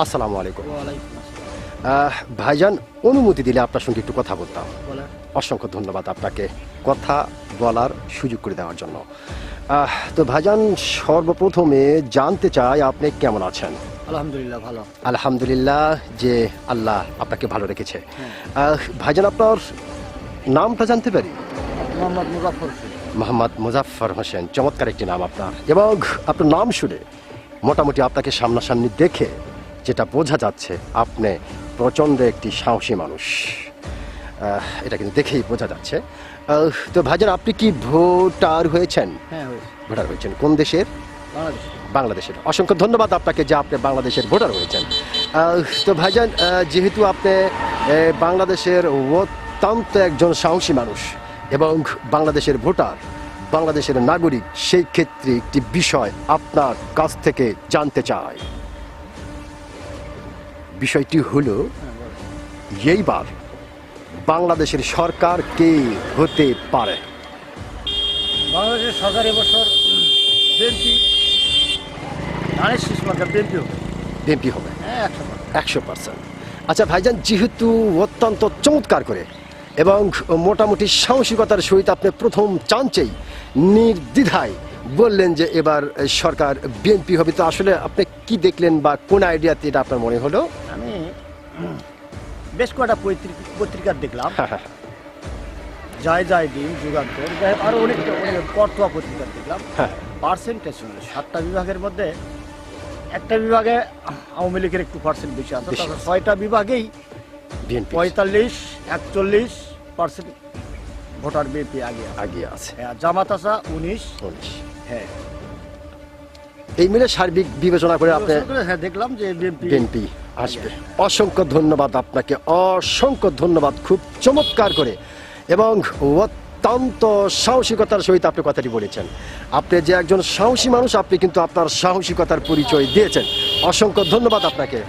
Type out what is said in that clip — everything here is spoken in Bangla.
আসসালামু আলাইকুম। ওয়ালাইকুম আসসালাম। ভাইজান, অনুমতি দিলে আপনার সঙ্গে একটু কথা বলতাম। বলেন। অসংখ্য ধন্যবাদ আপনাকে কথা বলার সুযোগ করে দেওয়ার জন্য। তো ভাইজান, সর্বপ্রথমে জানতে চাই আপনি কেমন আছেন? আলহামদুলিল্লাহ ভালো। আলহামদুলিল্লাহ যে আল্লাহ আপনাকে ভালো রেখেছে। হ্যাঁ। ভাইজান, আপনার নামটা জানতে পারি? মোহাম্মদ মুজাফফর হোসেন। মোহাম্মদ মুজাফফর হোসেন, চমৎকার একটি নাম আপনার। এবং আপনার নাম শুনে মোটামুটি আপনাকে সামনাসামনি দেখে যেটা বোঝা যাচ্ছে আপনি প্রচণ্ড একটি সাহসী মানুষ। এটা কিন্তু দেখেই বোঝা যাচ্ছে। তো ভাইজান, আপনি কি ভোটার হয়েছেন? হ্যাঁ হয়েছে। ভোটার হয়েছেন কোন দেশের? বাংলাদেশ। বাংলাদেশের। অসংখ্য ধন্যবাদ আপনাকে যে আপনি বাংলাদেশের ভোটার হয়েছেন। তো ভাইজান, যেহেতু আপনি বাংলাদেশের অত্যন্ত একজন সাহসী মানুষ এবং বাংলাদেশের ভোটার, বাংলাদেশের নাগরিক, সেই ক্ষেত্রে একটি বিষয় আপনার কাছ থেকে জানতে চাই। বিষয়টি হলো, হ্যাঁ বলেন। এইবার বাংলাদেশের সরকার কে হতে পারে? বাংলাদেশের সরকার এবছর বিএনপি ধানের শীষ মার্কা বিএনপি হবে। বিএনপি হবে হ্যাঁ 100%। 100%। আচ্ছা ভাইজান, যেহেতু অত্যন্ত চমৎকার করে এবং মোটামুটি সাহসিকতার সহিত আপনি প্রথম চান্সেই নির্দ্বিধায় বললেন যে এবার সরকার বিএনপি হবে, তো আসলে আপনি কি দেখলেন বা কোন আইডিয়াতে এটা আপনার মনে হলো? আমি বেশ কয়েকটা পত্রিকা দেখলাম। যায় দিন, যুগান্তর, আরো অনেক কর্তোয়া পত্রিকা দেখলাম। হ্যাঁ। পার্সেন্টেজ হলো 7টা বিভাগের মধ্যে একটা বিভাগে আওয়ামী লীগের একটু পার্সেন্ট বেশি আছে, বেশি তারপর আছে। 6টা বিভাগেই বিএনপি 45-41% ভোটার বিএনপি আগে আছে। আগে আছে। হ্যাঁ, জামাত আসা 19। 19। হ্যাঁ, এই মিলে সার্বিক বিবেচনা করে আপনি হ্যাঁ দেখলাম যে বিএনপি বিএনপি আসবে। অসংখ্য ধন্যবাদ আপনাকে, অসংখ্য ধন্যবাদ, খুব চমৎকার করে এবং অত্যন্ত সাহসিকতার সহিত আপনি কথাটি বলেছেন। আপনি যে একজন সাহসী মানুষ, আপনি কিন্তু আপনার সাহসিকতার পরিচয় দিয়েছেন। অসংখ্য ধন্যবাদ আপনাকে।